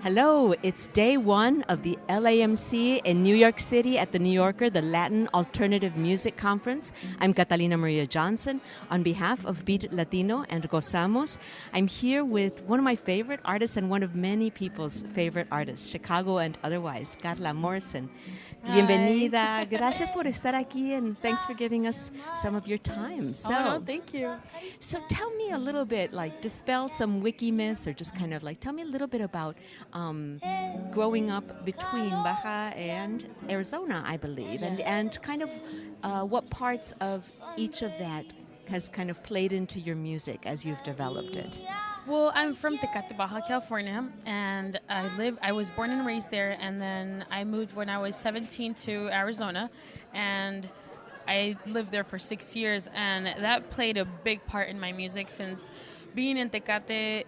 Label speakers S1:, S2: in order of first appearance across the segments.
S1: Hello, it's day one of the LAMC in New York City at the New Yorker, the Latin Alternative Music Conference. I'm Catalina Maria Johnson. On behalf of Beat Latino and Gozamos, I'm here with one of my favorite artists and one of many people's favorite artists, Chicago and otherwise, Carla Morrison. Bienvenida. Gracias por estar aquí and thanks for giving us some of your time.
S2: No, thank you.
S1: So tell me a little bit, like dispel some wiki myths or just kind of like tell me a little bit about growing up between Baja and Arizona, I believe, and kind of what parts of each of that has kind of played into your music as you've developed it.
S2: Well, I'm from Tecate, Baja California, and I was born and raised there, and then I moved when I was 17 to Arizona, and I lived there for 6 years, and that played a big part in my music since being in Tecate,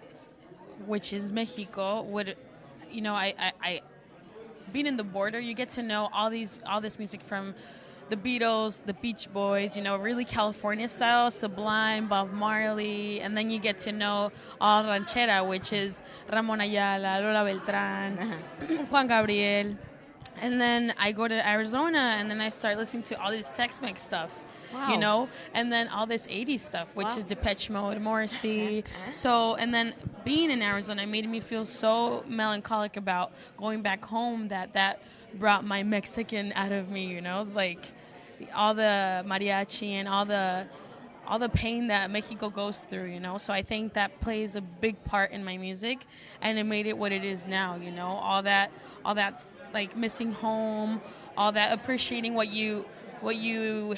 S2: which is Mexico, I being in the border, you get to know all this music from the Beatles, the Beach Boys, really California style, Sublime, Bob Marley, and then you get to know all ranchera, which is Ramon Ayala, Lola Beltran, Juan Gabriel. And then I go to Arizona, and then I start listening to all this Tex-Mex stuff, and then all this 80s stuff, which is Depeche Mode, Morrissey. And then being in Arizona made me feel so melancholic about going back home that brought my Mexican out of me, like all the mariachi and all the pain that Mexico goes through, So I think that plays a big part in my music, and it made it what it is now, all that like missing home, all that appreciating what you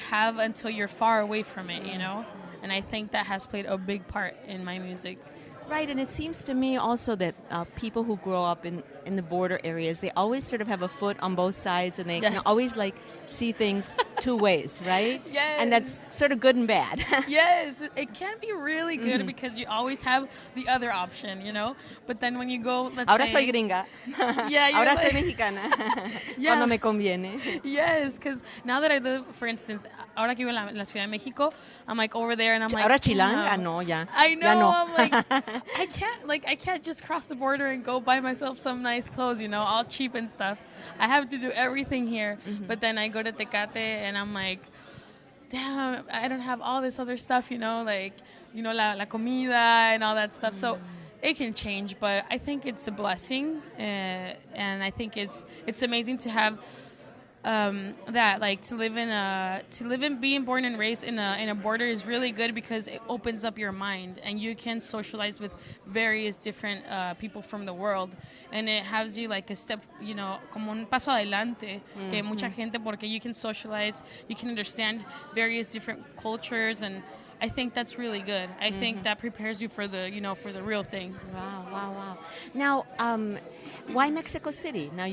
S2: have until you're far away from it, And I think that has played a big part in my music.
S1: Right, and it seems to me also that people who grow up in the border areas, they always sort of have a foot on both sides, and they can always like see things two ways, right?
S2: Yes.
S1: And that's sort of good and bad.
S2: Yes, it can be really good because you always have the other option, But then when you go,
S1: Ahora soy gringa. Ahora soy mexicana. Cuando me conviene.
S2: Yes, because now that I live, for instance, ahora que vivo en la Ciudad de Mexico, I'm like over there and I'm like,
S1: ahora chilanga, no, ya.
S2: I know,
S1: ya no.
S2: I'm like, I can't just cross the border and go buy myself some nice clothes, all cheap and stuff. I have to do everything here. But then I go to Tecate and I'm like, damn, I don't have all this other stuff, la comida and all that stuff. So it can change, but I think it's a blessing, and I think it's amazing to have that, like to live in being born and raised in a border is really good because it opens up your mind and you can socialize with various different people from the world, and it has you like a step, como un paso adelante que mucha gente, porque you can socialize, you can understand various different cultures, and I think that's really good. I think that prepares you for the real thing.
S1: Wow. Now, why Mexico City? Now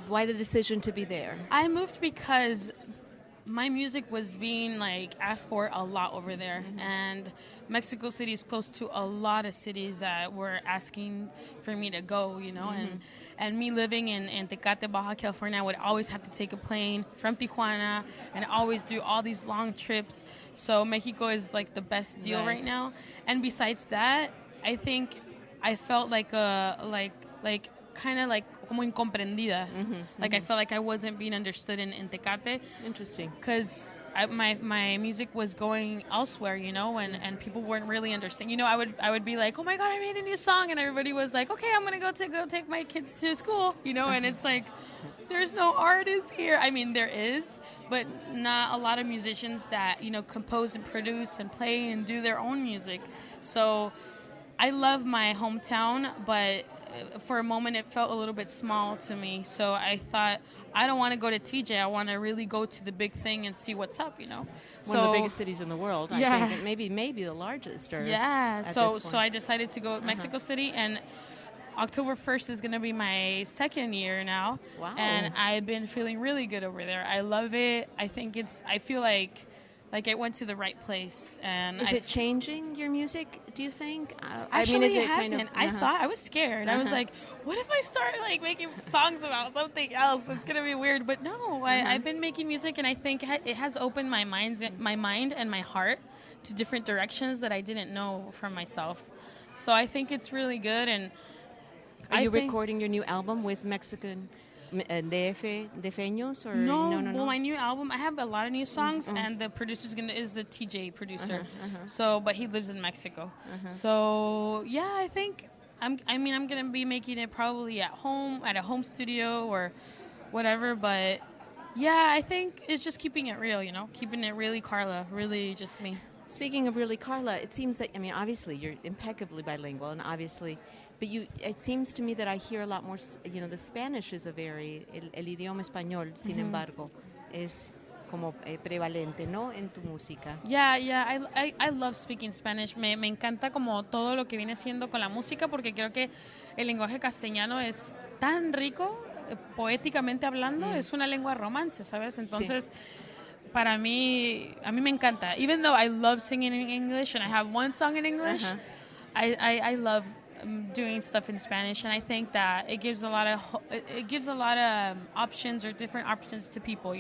S1: why the decision to be there?
S2: I moved because my music was being asked for a lot over there, and Mexico City is close to a lot of cities that were asking for me to go, and me living in Tecate, Baja California, I would always have to take a plane from Tijuana and always do all these long trips. So Mexico is the best deal right now. And besides that, I think I felt kind of como incomprendida. I felt like I wasn't being understood in Tecate.
S1: Interesting.
S2: Because my music was going elsewhere, and people weren't really understanding. I would be like, oh my God, I made a new song, and everybody was like, okay, I'm gonna go take my kids to school, and it's like, there's no artist here. I mean, there is, but not a lot of musicians that compose and produce and play and do their own music. So I love my hometown, but for a moment it felt a little bit small to me. So I thought, I don't want to go to TJ. I want to really go to the big thing and see what's up, One
S1: of the biggest cities in the world. I think maybe the largest.
S2: So I decided to go to Mexico City, and October 1st is going to be my second year now.
S1: Wow.
S2: And I've been feeling really good over there. I love it. I feel like it went to the right place. And
S1: is it changing your music, do you think?
S2: Actually, it hasn't. I thought, I was scared. I was like, what if I start making songs about something else? It's going to be weird. But no, I've been making music, and I think it has opened my mind and my heart to different directions that I didn't know from myself. So I think it's really good, and
S1: Are you recording your new album with Mexican DFeños or
S2: no? Well, my new album, I have a lot of new songs, and the producer's is the TJ producer. So, but he lives in Mexico. So, yeah, I think I'm gonna be making it probably at home, at a home studio or whatever. But yeah, I think it's just keeping it real, keeping it really Carla, really just me.
S1: Speaking of really Carla, it seems that, obviously you're impeccably bilingual, and obviously, but it seems to me that I hear a lot more, the Spanish is el idioma español, sin embargo, es como prevalente, ¿no? En tu música.
S2: Yeah, I love speaking Spanish. Me encanta como todo lo que viene siendo con la música, porque creo que el lenguaje castellano es tan rico, poéticamente hablando, es una lengua de romance, ¿sabes? Entonces, para mí, a mí me encanta. Even though I love singing in English and I have one song in English, I love doing stuff in Spanish, and I think that it gives a lot of options or different options to people,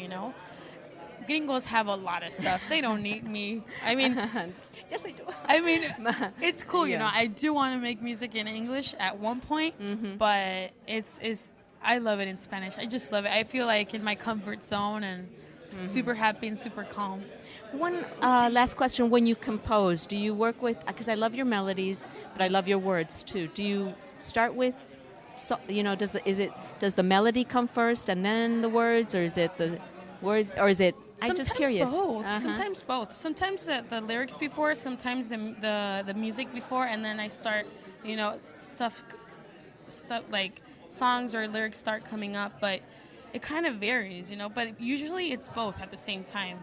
S2: Gringos have a lot of stuff. They don't need me. I mean,
S1: yes, they do.
S2: I mean, it's cool, I do want to make music in English at one point, but I love it in Spanish. I just love it. I feel like in my comfort zone and super happy and super calm.
S1: One last question. When you compose, do you work with, because I love your melodies, but I love your words too. Do you start with, does the melody come first and then the words, or is it the word, or is it, I'm just curious.
S2: Sometimes both. Sometimes the lyrics before, sometimes the music before, and then I start, stuff like songs or lyrics start coming up, but it kind of varies, but usually it's both at the same time.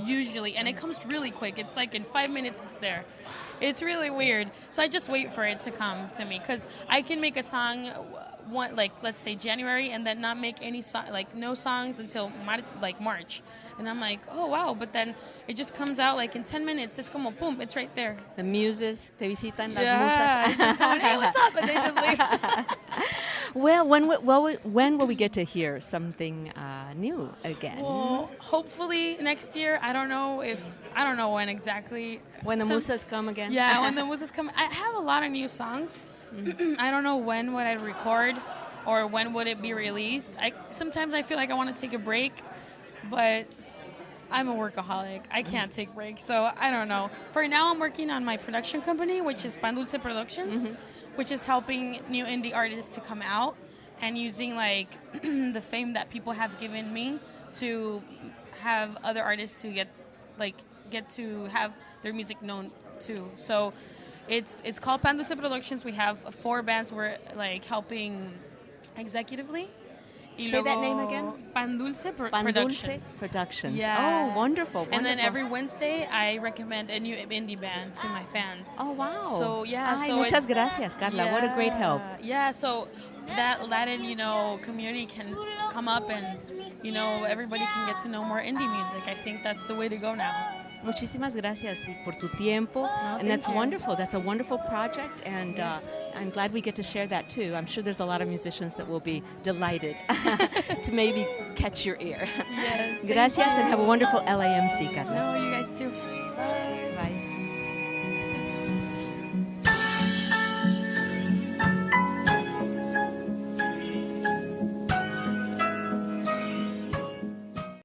S2: Usually, and it comes really quick. It's like in 5 minutes it's there. It's really weird. So I just wait for it to come to me, because I can make a song let's say January, and then not make any no songs until March. And I'm like, oh wow, but then it just comes out like in 10 minutes. It's como boom, it's right there.
S1: The muses te visitan, las
S2: musas. Just going, hey, what's up? And they just leave.
S1: Well, when will we get to hear something new again?
S2: Well, hopefully next year. I don't know when exactly.
S1: When the musas come again?
S2: Yeah, when the musas come. I have a lot of new songs. I don't know when would I record or when would it be released. Sometimes I feel like I want to take a break, but I'm a workaholic. I can't take breaks, so I don't know. For now, I'm working on my production company, which is Pan Dulce Productions, which is helping new indie artists to come out and using the fame that people have given me to have other artists to get to have their music known too. So it's called Pan Dulce Productions. We have 4 bands we're helping executively.
S1: Say that name again?
S2: Pan Dulce
S1: Productions.
S2: Yeah.
S1: Oh, wonderful.
S2: And then every Wednesday, I recommend a new indie band to my fans.
S1: Oh, wow.
S2: So, yeah.
S1: Ay, muchas gracias, Carla. What a great help.
S2: Yeah, so that Latin, community can come up and, everybody can get to know more indie music. I think that's the way to go now.
S1: Muchísimas gracias por tu tiempo. And that's wonderful. That's a wonderful project, and I'm glad we get to share that too. I'm sure there's a lot of musicians that will be delighted to maybe catch your ear.
S2: Yes.
S1: Gracias, and have a wonderful LAMC, Carla.
S2: No, you guys too.